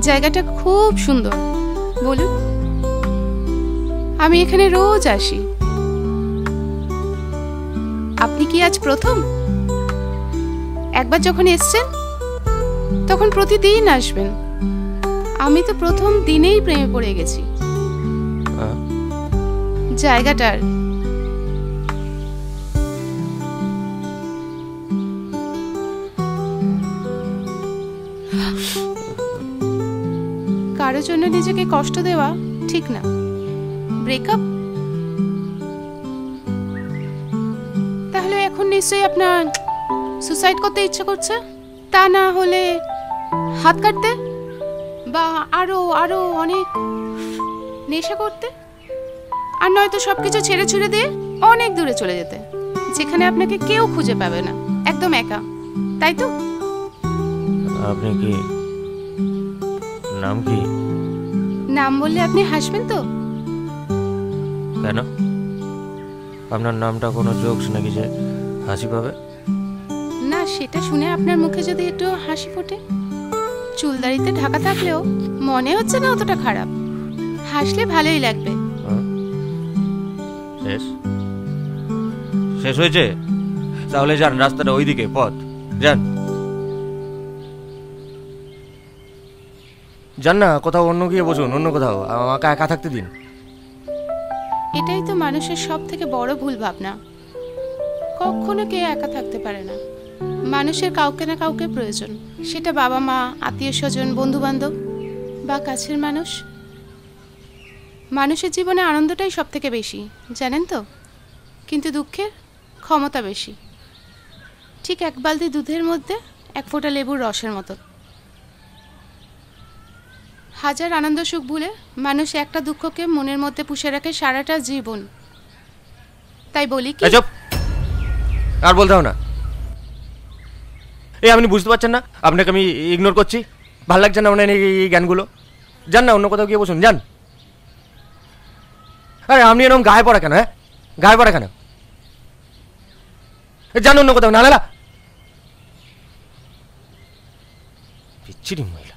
জায়গাটা খুব সুন্দর। বলুন, আমি এখানে রোজ আসি। আপনি কি আজ প্রথম? একবার যখন এসছেন তখন প্রতিদিন আসবেন। আমি তো প্রথম দিনেই প্রেমে পড়ে গেছি জায়গাটার। কারোর জন্য নিজেকে কষ্ট দেওয়া ঠিক না। ব্রেকআপ? তাহলে এখন নিশ্চয়ই আপনার সুসাইড করতে ইচ্ছে করছে, তা না হলে হাত কাটতে বা আরো আরো অনেক নেশা করতে, আর নয়তো সবকিছু ছেড়ে ছুড়ে দিয়ে অনেক দূরে চলে যেতে, যেখানে আপনাকে কেউ খুঁজে পাবে না, একদম একা, তাই তো? আপনি কি, নাম কি? নাম বললে আপনি হাসবেন তো? কেন? আপনার নামটা কোনো জোকস নাকি যে হাসি পাবে? না, সেটা শুনে আপনার মুখে যদি একটু হাসি ফোটে। চুলদাড়িতে ঢাকা থাকলেও মনে হচ্ছে না অতটা খারাপ। হাসলে ভালোই লাগবে। শেষ শেষ হয়েছে? তাহলে যান, রাস্তাটা ওইদিকে, পথ যান। যান না, কোথাও অন্য গিয়ে বসুন, অন্য কোথাও, আমাকে একা থাকতে দিন। এটাই তো মানুষের সব থেকে বড় ভুল ভাবনা। কখনো কেউ একা থাকতে পারে না। মানুষের কাউকে না কাউকে প্রয়োজন, সেটা বাবা মা, আত্মীয় স্বজন, বন্ধু বান্ধব বা কাছের মানুষ। মানুষের জীবনে আনন্দটাই সব থেকে বেশি, জানেন তো, কিন্তু দুঃখের ক্ষমতা বেশি। ঠিক এক বালতি দুধের মধ্যে এক ফোঁটা লেবুর রসের মতো। হাজার আনন্দ সুখ ভুলে মানুষ একটা দুঃখকে মনের মধ্যে পুষে রাখে সারাটা জীবন। তাই বলি কি, আর বলতে হবে না। এই আপনি বুঝতে পারছেন না আপনাকে আমি ইগনোর করছি? ভালো লাগছে না আপনার এই জ্ঞানগুলো? যান না, অন্য কোথাও গিয়ে বসুন, যান। আরে আপনি এরকম গায়ে পড়া কেন? হ্যাঁ, গায়ে পড়া কেন? যান অন্য কোথাও, না না বিচ্ছিরি মহিলা।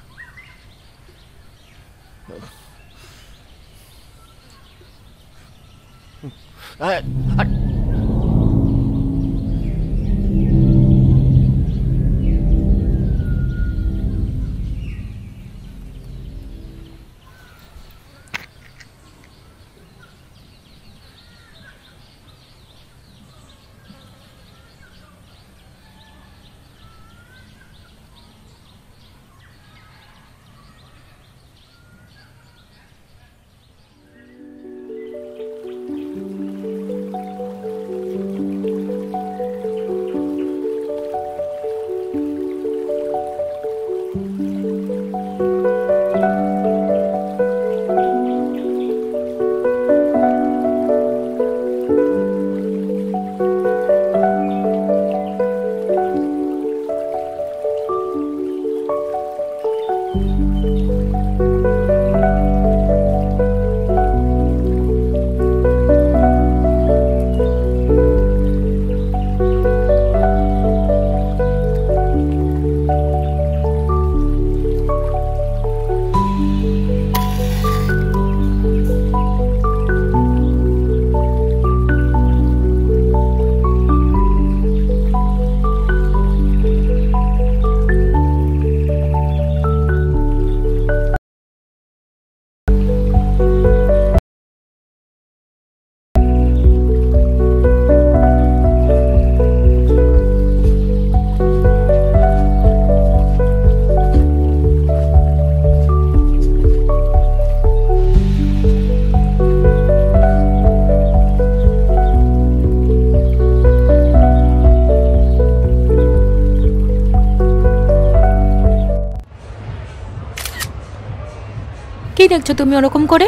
কি দেখছো তুমি ওরকম করে?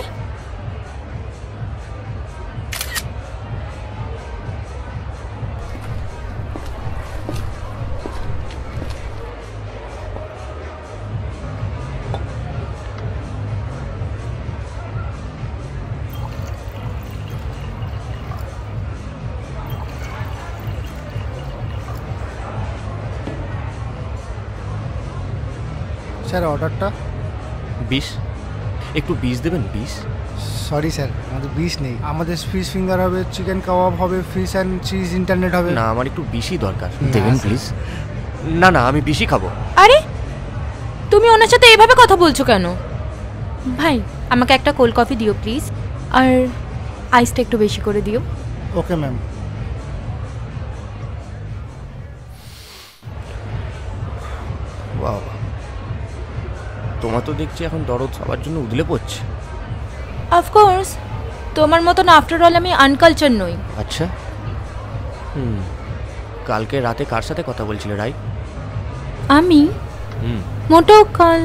স্যার অর্ডারটা। বিষ, একটু বিষ দেবেন, বিষ। সরি স্যার, আমাদের বিষ নেই। আমাদের ফিশ ফিঙ্গার হবে, চিকেন কাবাব হবে, ফিশ অ্যান্ড চিজ ইন্টারনেট হবে। না, আমার একটু বিষই দরকার, দেবেন প্লিজ। না না, আমি বিষই খাবো। আরে তুমি ওনার সাথে এভাবে কথা বলছো কেন? ভাই আমাকে একটা কোল্ড কফি দিও প্লিজ, আর আইসটা একটু বেশি করে দিও। Okay ma'am. বাবা, তোমার তো দেখছি এখন দরদ সবার জন্য উদলে পড়ছে। অফকোর্স, তোমার মতন আফটার অল আমি আনকালচার নই। আচ্ছা, কালকে রাতে কার সাথে কথা বলছিলে রাই? আমি মোটেও কাল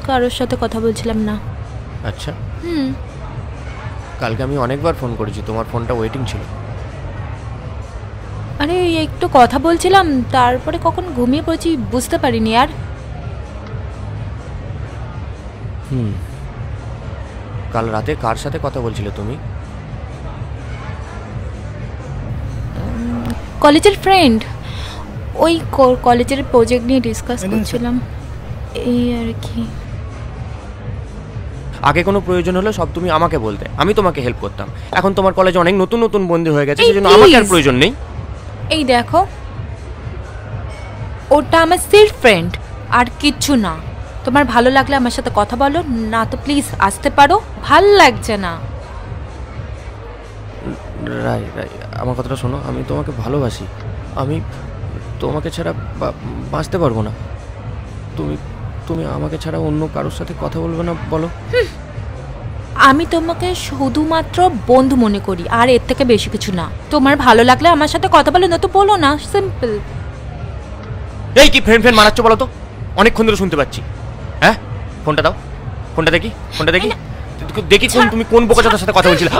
কারোর সাথে কথা বলছিলাম না। আচ্ছা, কালকে আমি অনেকবার ফোন করেছি, তোমার ফোনটা ওয়েটিং ছিল। আরে একটু কথা বলছিলাম, তারপরে কখন ঘুমিয়ে পড়েছি বুঝতে পারিনি। আর কাল রাতে কার সাথে কথা বলছিলে তুমি? কলেজের ফ্রেন্ড, ওই কলেজের প্রজেক্ট নিয়ে ডিসকাস করছিলাম, এই আর কি। আগে কোনো প্রয়োজন হলে সব তুমি আমাকে বলতে, আমি তোমাকে হেল্প করতাম। এখন তোমার কলেজে অনেক নতুন নতুন বন্ধু হয়ে গেছে, সেজন্য আমাকে আর প্রয়োজন নেই। এই দেখো, ওটা আমার সির ফ্রেন্ড, আর কিচ্ছু না। তোমার ভালো লাগলে আমার সাথে কথা বলো, না তো প্লিজ আসতে পারো, ভাল লাগছে না। রাই রাই, আমার কথাটা শোনো, আমি তোমাকে ভালোবাসি। আমি তোমাকে ছাড়া বাঁচতে পারবো না। তুমি তুমি আমাকে ছাড়া অন্য কারোর সাথে কথা বলবে না বলো? আমি তোমাকে শুধুমাত্র বন্ধু মনে করি, আর এর থেকে বেশি কিছু না। তোমার ভালো লাগলে আমার সাথে কথা বলো, না তো বলো না, সিম্পল। এই কি ফ্রেন্ড ফ্রেন্ড মারাচ্ছ বলো তো? অনেকক্ষণ ধরে শুনতে পাচ্ছি। হ্যাঁ, ফোনটা দাও, ফোনটা দেখি, ফোনটা দেখি, দেখি কোন তুমি কোন বোকাটার সাথে কথা বলছিলে।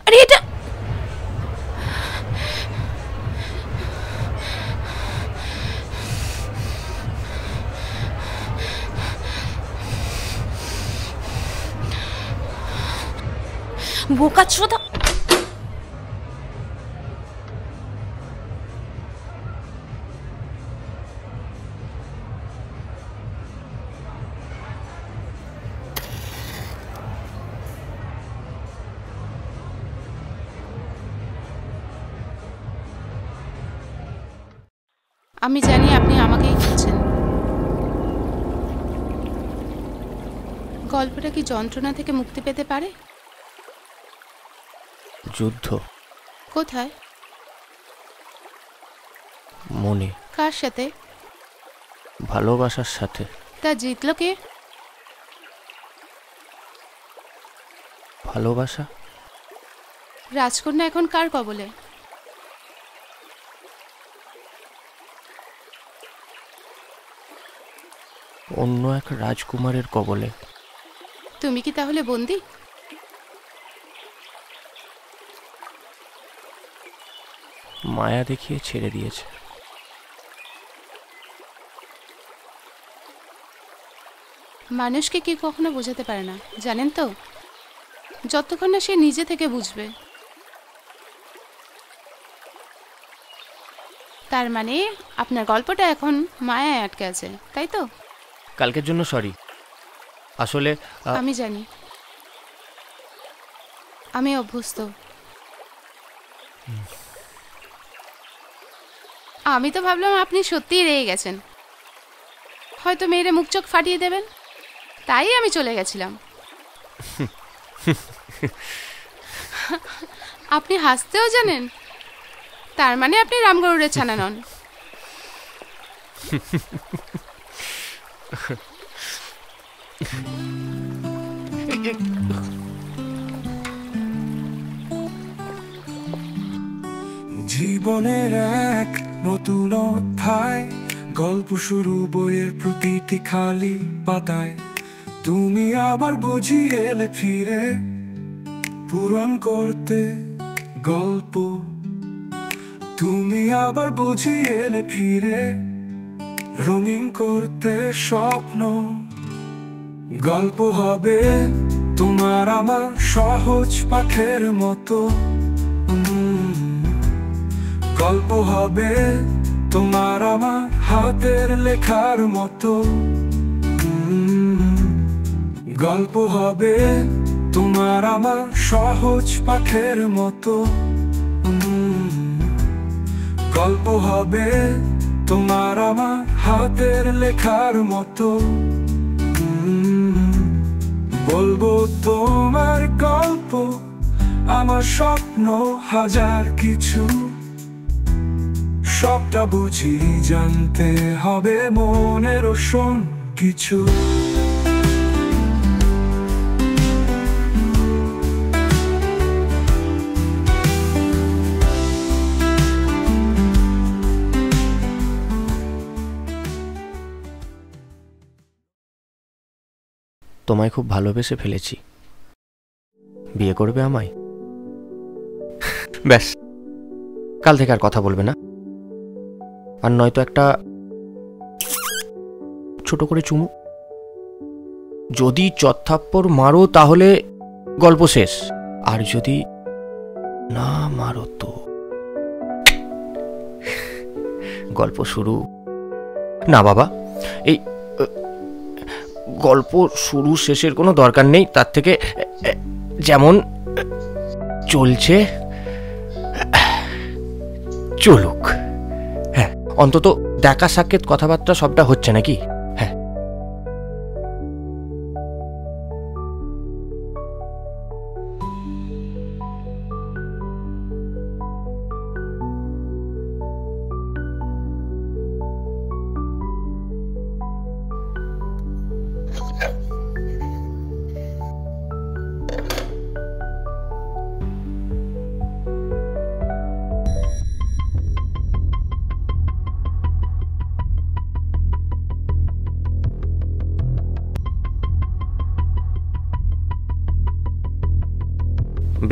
আরে এটা বোকা ছোটা। আমি জানি আপনি আমাকেই খুঁজছেন। গল্পটা কি যন্ত্রণা থেকে মুক্তি পেতে পারে? যুদ্ধ কোথায়? মনে। কার সাথে? ভালোবাসার সাথে। তা জিতল কে? ভালোবাসা। রাজকন্যা এখন কার কবলে? অন্য এক রাজকুমারের কবলে। তুমি কি তাহলে বন্দী? মায়া দেখিয়ে ছেড়ে দিয়েছে। মানুষকে কি কখনো বোঝাতে পারে না, জানেন তো? যতক্ষণ না সে নিজে থেকে বুঝবে। তার মানে আপনার গল্পটা এখন মায়ায় আটকে আছে, তাই তো? কালকের জন্য সরি। আসলে আমি জানি, আমি অভ্যস্ত। আমি তো ভাবলাম আপনি সত্যিই রেগে গেছেন, হয়তো মেয়েরে মুখ চোখ ফাটিয়ে দেবেন, তাই আমি চলে গেছিলাম। আপনি হাসতেও জানেন, তার মানে আপনি রামগরুড়ের ছানা নন। জীবনের এক নতুন অধ্যায়, গল্প শুরু বইয়ের প্রতিটি খালি পাতায়। তুমি আবার বুঝি এলে ফিরে পূরণ করতে গল্প। তুমি আবার বুঝি এলে ফিরে রঙিন করতে স্বপ্ন। গল্প হবে তোমার আমার সহজ পাঠের মতো। গল্প হবে তোমার আমার হাতের লেখার মতো। গল্প হবে তোমার আমার সহজ পাঠের মতো। গল্প হবে তোমার আমার হাতের লেখার মতো। বলবো তোমার গল্প, আমার স্বপ্ন হাজার কিছু। সবটা বুঝি জানতে হবে মনের শোন কিছু। তোমায় খুব ভালোবেসে ফেলেছি। বিয়ে করবে আমায়? ব্যাস, কাল থেকে আর কথা বলবে না। আর নয়তো একটা ছোট করে চুমু। যদি চত্থাপ্পড় মারো তাহলে গল্প শেষ, আর যদি না মারো তো গল্প শুরু। না বাবা, এই গল্প শুরু শেষের কোনো দরকার নেই। তার থেকে যেমন চলছে চলুক। হ্যাঁ, অন্তত দেখা সাক্ষাৎ কথাবার্তা সবটা হচ্ছে নাকি? হ্যাঁ,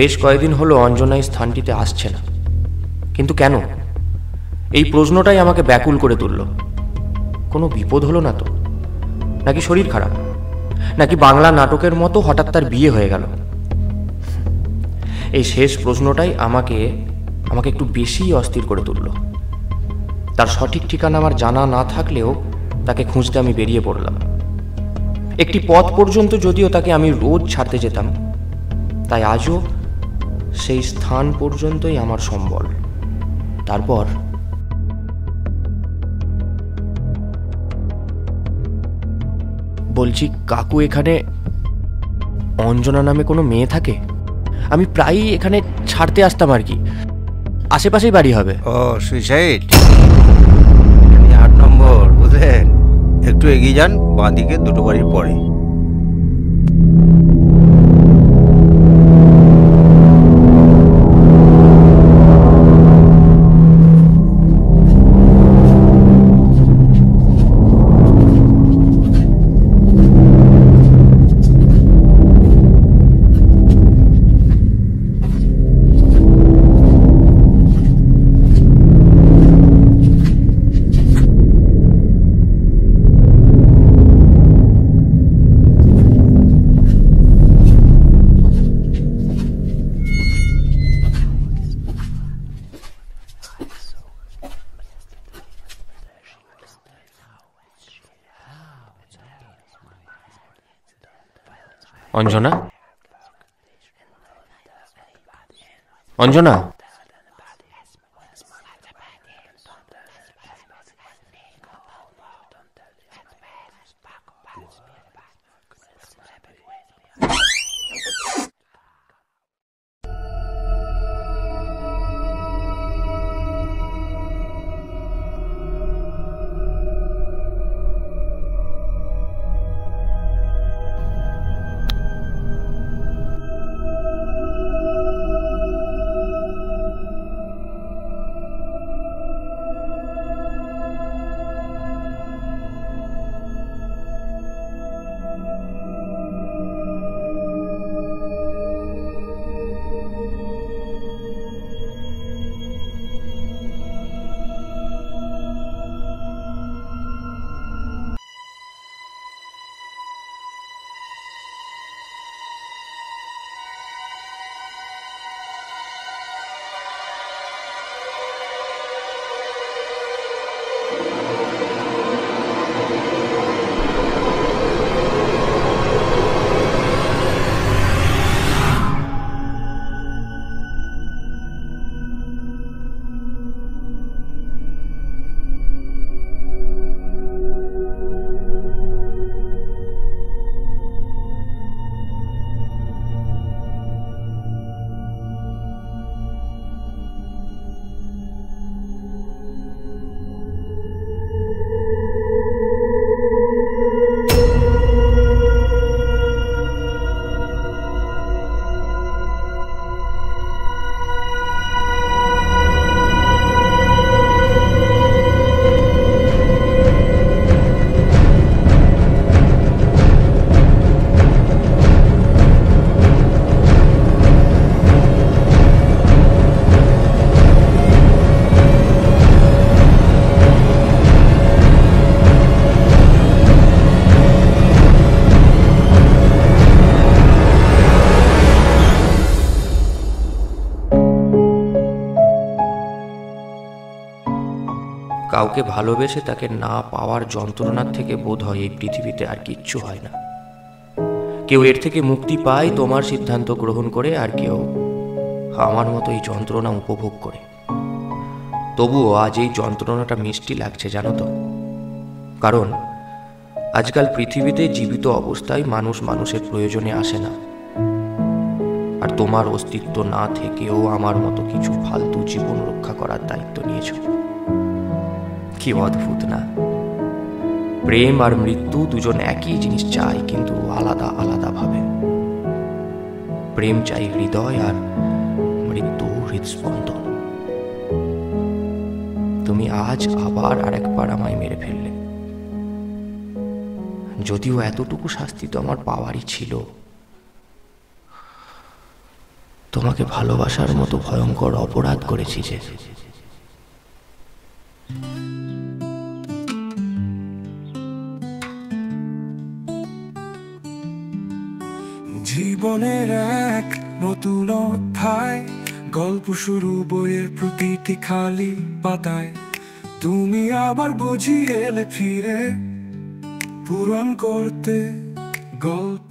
বেশ কয়েকদিন হলো অঞ্জনা এই স্থানটিতে আসছে না, কিন্তু কেন? এই প্রশ্নটাই আমাকে ব্যাকুল করে তুলল। কোনো বিপদ হলো না তো? নাকি শরীর খারাপ? নাকি বাংলা নাটকের মতো হঠাৎ তার বিয়ে হয়ে গেল? এই শেষ প্রশ্নটাই আমাকে একটু বেশি অস্থির করে তুলল। তার সঠিক ঠিকানা আমার জানা না থাকলেও তাকে খুঁজতে আমি বেরিয়ে পড়লাম। একটি পথ পর্যন্ত যদিও তাকে আমি রোজ ছাড়তে যেতাম, তাই আজও সেই স্থান পর্যন্তই আমার সম্বল। তারপর বলছি, কাকু, এখানে অঞ্জনা নামে কোনো মেয়ে থাকে? আমি প্রায়ই এখানে ছাড়তে আসতাম আর কি। আশেপাশেই বাড়ি হবে। ও, সুইসাইড 8 নম্বর, বুঝলেন? একটু এগিয়ে যান, বাঁদিকে দুটো বাড়ির পরে। অঞ্জনা, অঞ্জনা, কাউকে ভালোবেসে তাকে না পাওয়ার যন্ত্রণার থেকে বোধ হয় এই পৃথিবীতে আর কিচ্ছু হয় না। কেউ এর থেকে মুক্তি পায় তোমার সিদ্ধান্ত গ্রহণ করে, আর কেউ আমার মতো এই যন্ত্রণা উপভোগ করে। তবুও আজ এই যন্ত্রণাটা মিষ্টি লাগছে, জানো তো, কারণ আজকাল পৃথিবীতে জীবিত অবস্থায় মানুষ মানুষের প্রয়োজনে আসে না। আর তোমার অস্তিত্ব না থেকেও আমার মতো কিছু ফালতু জীবন রক্ষা করার দায়িত্ব নিয়েছ। কি অদ্ভুত না? প্রেম আর মৃত্যু দুজন একই জিনিস চায়, কিন্তু আলাদা আলাদা ভাবে। প্রেম চাই হৃদয়, আর মৃত্যু হৃদস্পন্দন। তুমি আজ আবার আরেকবার আমায় মেরে ফেললে, যদিও এতটুকু শাস্তি তো আমার পাওয়ারই ছিল। তোমাকে ভালোবাসার মতো ভয়ঙ্কর অপরাধ করেছি যে। জীবনের এক নতুন অধ্যায়, গল্প শুরু বইয়ের প্রতিটি খালি পাতায়। তুমি আবার বুঝি এলে ফিরে পূরণ করতে গল্প।